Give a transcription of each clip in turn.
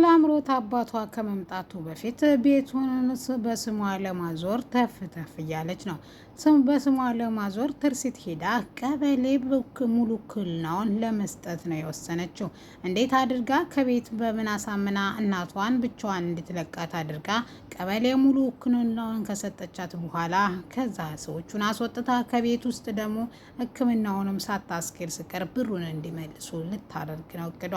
ለአምሮት አባቷ ከመምጣቱ በፊት ቤቱን በስሟ ለማዞር ተፍ ተፍ እያለች ነው። በስሟ ለማዞር ትርሲት ሄዳ ቀበሌ ሙሉ ውክልናውን ለመስጠት ነው የወሰነችው። እንዴት አድርጋ ከቤት በምን አሳምና እናቷን ብቻዋን እንድትለቃት አድርጋ ቀበሌ ሙሉ ውክልናውን ከሰጠቻት በኋላ ከዛ ሰዎቹን አስወጥታ ከቤት ውስጥ ደግሞ ሕክምናውንም ሳታስኬድ ስቀር ብሩን እንዲመልሱ ልታደርግ ነው እቅዷ።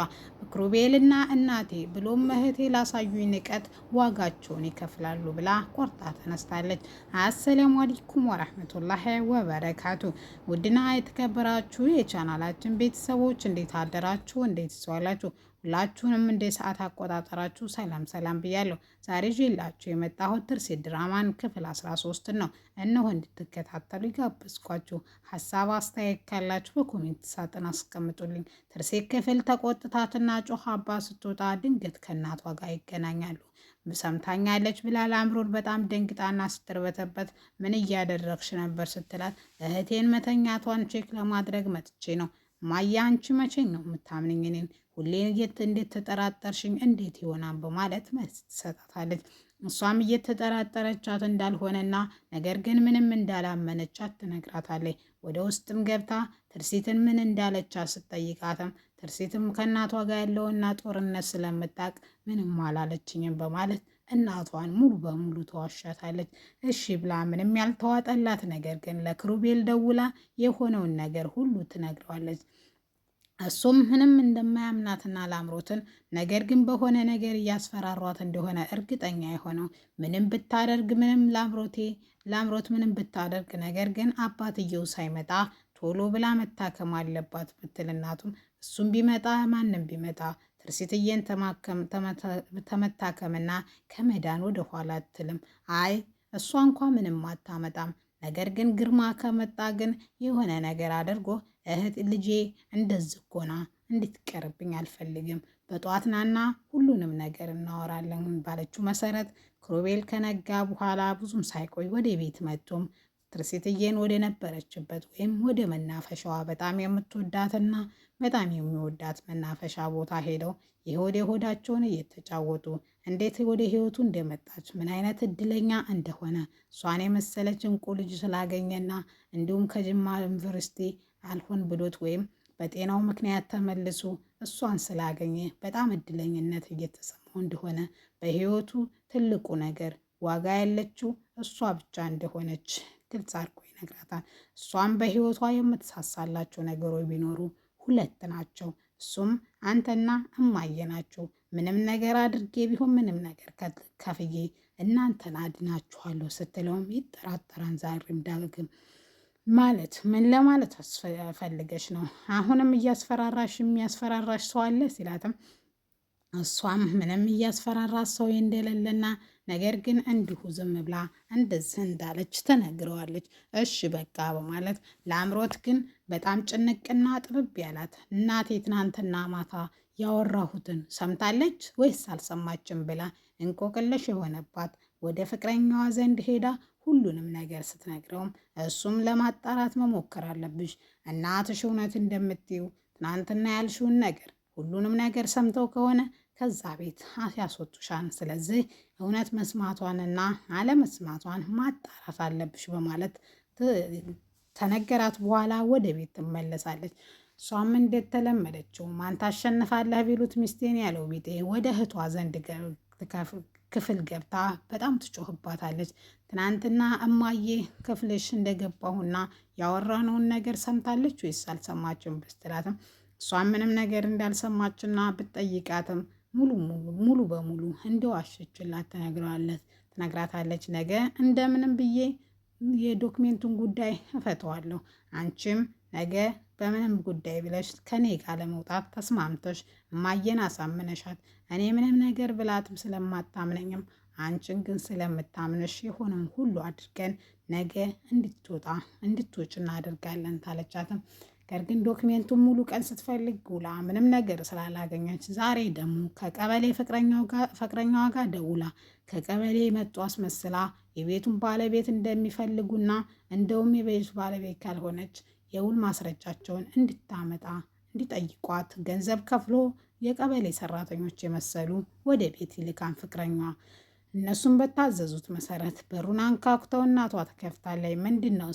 ክሩቤልና እናቴ ብሎም እህቴ ላሳዩኝ ንቀት ዋጋቸውን ይከፍላሉ ብላ ቆርጣ ተነስታለች። አሰላሙ አለይኩም ወራህመቱላሂ ወበረካቱ። ውድና የተከበራችሁ የቻናላችን ቤተሰቦች እንዴት አደራችሁ? እንዴት ዋላችሁ? ሁላችሁንም እንደ ሰዓት አቆጣጠራችሁ ሰላም ሰላም ብያለሁ። ዛሬ ይዤላችሁ የመጣሁት ትርሲት ድራማን ክፍል 13 ነው። እነሆ እንድትከታተሉ ይጋብዝኳችሁ። ሀሳብ አስተያየት ካላችሁ በኮሜንት ሳጥን አስቀምጡልኝ። ትርሲት ክፍል ተቆጥታትና ጮኻባ ስትወጣ ድንገት ከእናቷ ጋር ይገናኛሉ። ሰምታኛለች ብላ ለአምሮት በጣም ደንግጣና ስትርበተበት ምን እያደረግሽ ነበር ስትላት እህቴን መተኛቷን ቼክ ለማድረግ መጥቼ ነው። ማያ አንቺ መቼ ነው የምታምንኝ? እኔን ሁሌ እንዴት ተጠራጠርሽኝ? እንዴት ይሆናል? በማለት መልስ ትሰጣታለች። እሷም እየተጠራጠረቻት እንዳልሆነና ነገር ግን ምንም እንዳላመነቻት ትነግራታለች። ወደ ውስጥም ገብታ ትርሲትን ምን እንዳለቻት ስትጠይቃትም ትርሲትም ከእናቷ ጋር ያለውና ጦርነት ስለምታውቅ ምንም አላለችኝም በማለት እናቷን ሙሉ በሙሉ ተዋሻታለች። እሺ ብላ ምንም ያልተዋጠላት ነገር ግን ለክሩቤል ደውላ የሆነውን ነገር ሁሉ ትነግረዋለች። እሱም ምንም እንደማያምናትና ላምሮትን ነገር ግን በሆነ ነገር እያስፈራሯት እንደሆነ እርግጠኛ የሆነው ምንም ብታደርግ ምንም ላምሮት ምንም ብታደርግ ነገር ግን አባትየው ሳይመጣ ቶሎ ብላ መታከም አለባት ብትል እናቱም እሱም ቢመጣ ማንም ቢመጣ ትርሲትዬን ተመታከምና ከመዳን ወደ ኋላ አትልም። አይ እሷ እንኳ ምንም አታመጣም። ነገር ግን ግርማ ከመጣ ግን የሆነ ነገር አድርጎ እህት ልጄ እንደዚህ ኮና እንድትቀርብኝ አልፈልግም። በጧት ናና ሁሉንም ነገር እናወራለን ባለችው መሰረት ክሩቤል ከነጋ በኋላ ብዙም ሳይቆይ ወደ ቤት መጥቶም ትርሲትዬን ወደ ነበረችበት ወይም ወደ መናፈሻዋ በጣም የምትወዳትና በጣም የሚወዳት መናፈሻ ቦታ ሄደው የሆድ ሆዳቸውን እየተጫወቱ እንዴት ወደ ህይወቱ እንደመጣች ምን አይነት እድለኛ እንደሆነ እሷን የመሰለች እንቁ ልጅ ስላገኘና እንዲሁም ከጅማ ዩኒቨርሲቲ አልሆን ብሎት ወይም በጤናው ምክንያት ተመልሶ እሷን ስላገኘ በጣም እድለኝነት እየተሰማው እንደሆነ በህይወቱ ትልቁ ነገር ዋጋ ያለችው እሷ ብቻ እንደሆነች ግልጽ አድርጎ ይነግራታል። እሷም በህይወቷ የምትሳሳላቸው ነገሮች ቢኖሩ ሁለት ናቸው። እሱም አንተና እማዬ ናቸው። ምንም ነገር አድርጌ ቢሆን ምንም ነገር ከፍዬ እናንተን አድናችኋለሁ ስትለውም ይጠራጠራን። ዛሬም ዳግም ማለት ምን ለማለት ፈልገሽ ነው? አሁንም የሚያስፈራራሽ ሰው አለ ሲላትም እሷም ምንም እያስፈራራት ሰው እንደሌለና ነገር ግን እንዲሁ ዝም ብላ እንደዚህ እንዳለች ተነግረዋለች። እሺ በቃ በማለት ለአምሮት ግን በጣም ጭንቅና ጥብብ ያላት እናቴ ትናንትና ማታ ያወራሁትን ሰምታለች ወይስ አልሰማችም ብላ እንቆቅልሽ የሆነባት ወደ ፍቅረኛዋ ዘንድ ሄዳ ሁሉንም ነገር ስትነግረውም እሱም ለማጣራት መሞከር አለብሽ፣ እናትሽ እውነት እንደምትይው ትናንትና ያልሽውን ነገር ሁሉንም ነገር ሰምተው ከሆነ ከዛ ቤት ያስወጡሻን። ስለዚህ እውነት መስማቷንና አለመስማቷን ማጣራት አለብሽ በማለት ተነገራት። በኋላ ወደ ቤት ትመለሳለች። እሷም እንደተለመደችው ማን ታሸንፋለህ ቢሉት ሚስቴን ያለው ቢጤ ወደ እህቷ ዘንድ ክፍል ገብታ በጣም ትጮህባታለች። ትናንትና እማዬ ክፍልሽ እንደገባሁና ያወራነውን ነገር ሰምታለች ወይስ አልሰማችም ብትላትም እሷም ምንም ነገር እንዳልሰማችና ብትጠይቃትም ሙሉ በሙሉ እንደዋሸችላት ትነግራታለች። ነገ እንደምንም ብዬ የዶክሜንቱን ጉዳይ እፈተዋለሁ። አንቺም ነገ በምንም ጉዳይ ብለሽ ከኔ ጋር ለመውጣት ተስማምተሽ እማዬን አሳምነሻት እኔ ምንም ነገር ብላትም ስለማታምነኝም አንቺን ግን ስለምታምነሽ የሆነውን ሁሉ አድርገን ነገ እንድትወጭ እናደርጋለን ታለቻትም። ነገር ግን ዶክሜንቱን ሙሉ ቀን ስትፈልግ ውላ ምንም ነገር ስላላገኘች ዛሬ ደግሞ ከቀበሌ ፍቅረኛዋ ጋር ደውላ ከቀበሌ መጡ አስመስላ የቤቱን ባለቤት እንደሚፈልጉና እንደውም የቤቱ ባለቤት ካልሆነች የውል ማስረጃቸውን እንድታመጣ እንዲጠይቋት ገንዘብ ከፍሎ የቀበሌ ሰራተኞች የመሰሉ ወደ ቤት ይልካን ፍቅረኛዋ። እነሱም በታዘዙት መሰረት በሩን አንኳኩተው እናቷ ትከፍታለች። ምንድን ነው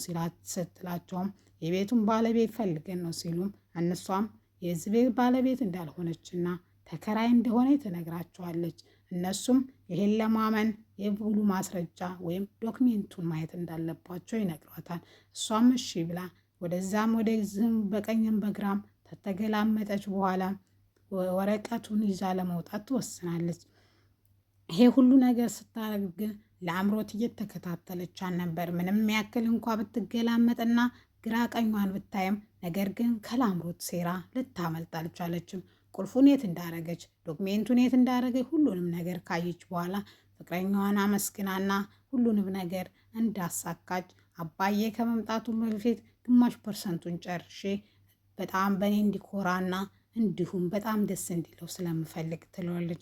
ስትላቸውም የቤቱን ባለቤት ፈልገን ነው ሲሉም እነሷም የዚህ ቤት ባለቤት እንዳልሆነችና ተከራይ እንደሆነ ትነግራቸዋለች። እነሱም ይሄን ለማመን የሙሉ ማስረጃ ወይም ዶክሜንቱን ማየት እንዳለባቸው ይነግሯታል። እሷም እሺ ብላ ወደዛም ወደዚህም በቀኝም በግራም ተተገላመጠች በኋላ ወረቀቱን ይዛ ለመውጣት ትወስናለች። ይሄ ሁሉ ነገር ስታደርግ ግን ለአምሮት እየተከታተለቻት ነበር። ምንም ያክል እንኳ ብትገላመጥና ግራ ቀኟን ብታይም ነገር ግን ከላምሮት ሴራ ልታመልጥ አልቻለችም። ቁልፉን የት እንዳረገች፣ ዶክሜንቱን የት እንዳረገች ሁሉንም ነገር ካየች በኋላ ፍቅረኛዋን አመስግናና ሁሉንም ነገር እንዳሳካች አባዬ ከመምጣቱ በፊት ግማሽ ፐርሰንቱን ጨርሼ በጣም በእኔ እንዲኮራና እንዲሁም በጣም ደስ እንዲለው ስለምፈልግ ትለዋለች።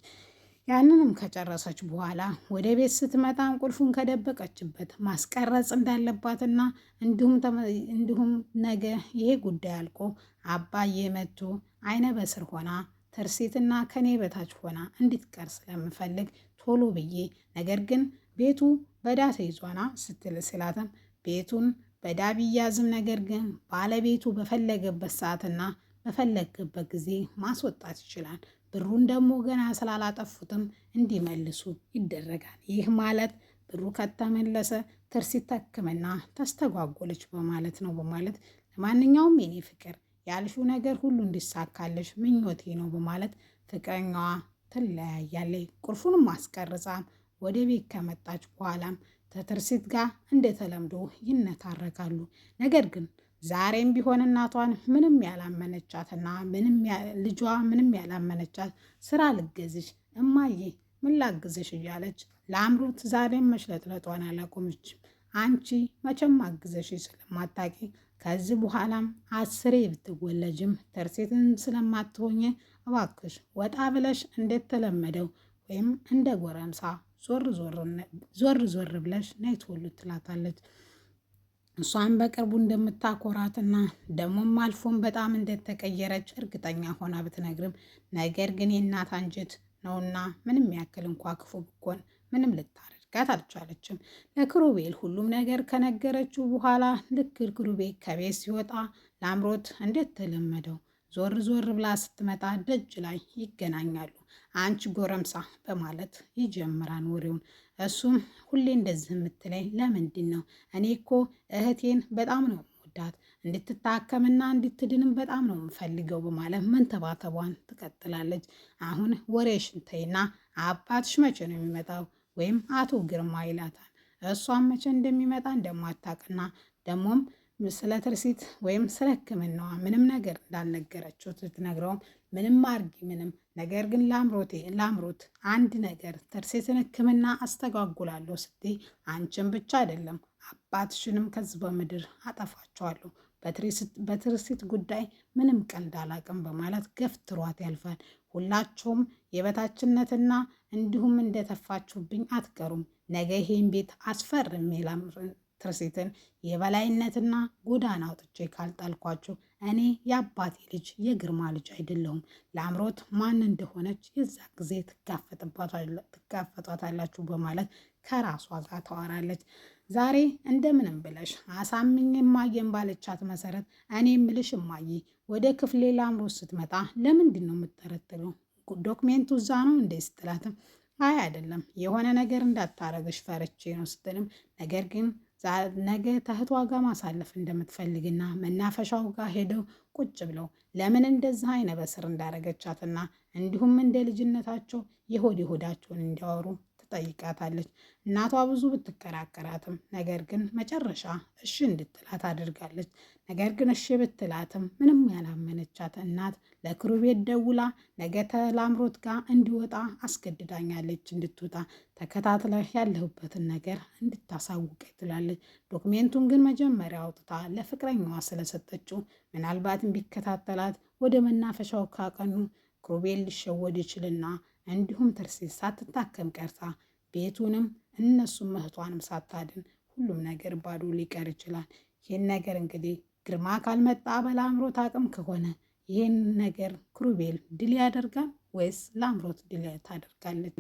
ያንንም ከጨረሰች በኋላ ወደ ቤት ስትመጣም ቁልፉን ከደበቀችበት ማስቀረጽ እንዳለባትና እንዲሁም ነገ ይሄ ጉዳይ አልቆ አባዬ መጥቶ አይነ በስር ሆና ትርሲትና ከኔ በታች ሆና እንድትቀር ስለምፈልግ ቶሎ ብዬ ነገር ግን ቤቱ በዳ ተይዟና ስትል ስላትም ቤቱን በዳ ቢያዝም ነገር ግን ባለቤቱ በፈለገበት ሰዓትና በፈለገበት ጊዜ ማስወጣት ይችላል። ብሩን ደግሞ ገና ስላላጠፉትም እንዲመልሱ ይደረጋል። ይህ ማለት ብሩ ከተመለሰ ትርሲት ሕክምና ተስተጓጎለች በማለት ነው በማለት ለማንኛውም የኔ ፍቅር ያልሽው ነገር ሁሉ እንዲሳካልሽ ምኞቴ ነው በማለት ፍቅረኛዋ ትለያያለች። ቁልፉንም አስቀርጻም ወደ ቤት ከመጣች በኋላም ከትርሲት ጋር እንደተለምዶ ይነታረካሉ። ነገር ግን ዛሬም ቢሆን እናቷን ምንም ያላመነቻትና ልጇ ምንም ያላመነቻት ስራ ልገዝሽ እማዬ ምን ላግዝሽ እያለች ለአምሮት ዛሬም መሽለጥለጧን አላቆመችም። አንቺ መቼም አግዘሽ ስለማታቂ ከዚህ በኋላም 10 ብትወለጅም ትርሲትን ስለማትሆኝ እባክሽ ወጣ ብለሽ እንደተለመደው ወይም እንደ ጎረምሳ ዞር ዞር ብለሽ ነይ ቶሎ ትላታለች። እሷን በቅርቡ እንደምታኮራትና ደግሞም አልፎም በጣም እንደተቀየረች እርግጠኛ ሆና ብትነግርም ነገር ግን የእናት አንጀት ነውና ምንም ያክል እንኳ ክፉ ብኮን ምንም ልታደርጋት አልቻለችም። ለክሩቤል ሁሉም ነገር ከነገረችው በኋላ ልክ ክሩቤል ከቤት ሲወጣ ለአምሮት እንደተለመደው ዞር ዞር ብላ ስትመጣ ደጅ ላይ ይገናኛሉ። አንቺ ጎረምሳ በማለት ይጀምራን ወሬውን። እሱም ሁሌ እንደዚህ የምትለኝ ለምንድን ነው? እኔ እኮ እህቴን በጣም ነው ወዳት እንድትታከምና እንድትድንም በጣም ነው የምፈልገው በማለት መንተባተቧን ትቀጥላለች። አሁን ወሬሽን ተይና አባትሽ መቼ ነው የሚመጣው? ወይም አቶ ግርማ ይላታል። እሷም መቼ እንደሚመጣ እንደማታውቅና ደግሞም ስለ ትርሲት ወይም ስለ ሕክምናዋ ምንም ነገር እንዳልነገረችው ስትነግረውም ምንም አርጊ ምንም ነገር ግን ለአምሮት አንድ ነገር ትርሲትን ሕክምና አስተጓጉላለሁ ስትይ አንቺን ብቻ አይደለም አባትሽንም ከዚህ በምድር አጠፋቸዋለሁ። በትርሲት ጉዳይ ምንም ቀልድ አላቅም በማለት ገፍትሯት ያልፋል። ሁላቸውም የበታችነትና እንዲሁም እንደተፋችሁብኝ አትቀሩም። ነገ ይሄን ቤት አስፈርሜ ትርሲትን የበላይነትና ጎዳና አውጥቼ ካልጣልኳችሁ እኔ የአባቴ ልጅ የግርማ ልጅ አይደለሁም። ለአምሮት ማን እንደሆነች የዛ ጊዜ ትጋፈጧታላችሁ በማለት ከራሷ ጋር ታወራለች። ዛሬ እንደምንም ብለሽ አሳምኝ እማዬን ባለቻት መሰረት እኔ ምልሽ እማዬ ወደ ክፍሌ ለአምሮት ስትመጣ ለምንድን ነው የምትጠረጥረው? ዶክሜንቱ እዛ ነው እንዴ ስትላትም አይ አይደለም የሆነ ነገር እንዳታረገሽ ፈርቼ ነው ስትልም ነገር ግን ነገ ተህቷ ጋር ማሳለፍ እንደምትፈልግና መናፈሻው ጋር ሄደው ቁጭ ብለው ለምን እንደዚህ አይነ በስር እንዳረገቻትና እንዲሁም እንደ ልጅነታቸው የሆዳቸውን እንዲያወሩ ትጠይቃታለች። እናቷ ብዙ ብትከራከራትም ነገር ግን መጨረሻ እሺ እንድትላት አድርጋለች። ነገር ግን እሺ ብትላትም ምንም ያላመነቻት እናት ለክሩቤል ደውላ ነገ ለአምሮት ጋር እንዲወጣ አስገድዳኛለች። እንድትወጣ ተከታትለ ያለሁበትን ነገር እንድታሳውቀ ትላለች። ዶክሜንቱን ግን መጀመሪያ አውጥታ ለፍቅረኛዋ ስለሰጠችው ምናልባትም ቢከታተላት ወደ መናፈሻው ካቀኑ ክሩቤል ሊሸወድ ይችልና እንዲሁም ትርሲት ሳትታከም ቀርታ ቤቱንም እነሱም እህቷንም ሳታድን ሁሉም ነገር ባዶ ሊቀር ይችላል። ይህን ነገር እንግዲህ ግርማ ካልመጣ በለአምሮት አቅም ከሆነ ይህን ነገር ክሩቤል ድል ያደርጋል ወይስ ለአምሮት ድል ታደርጋለች?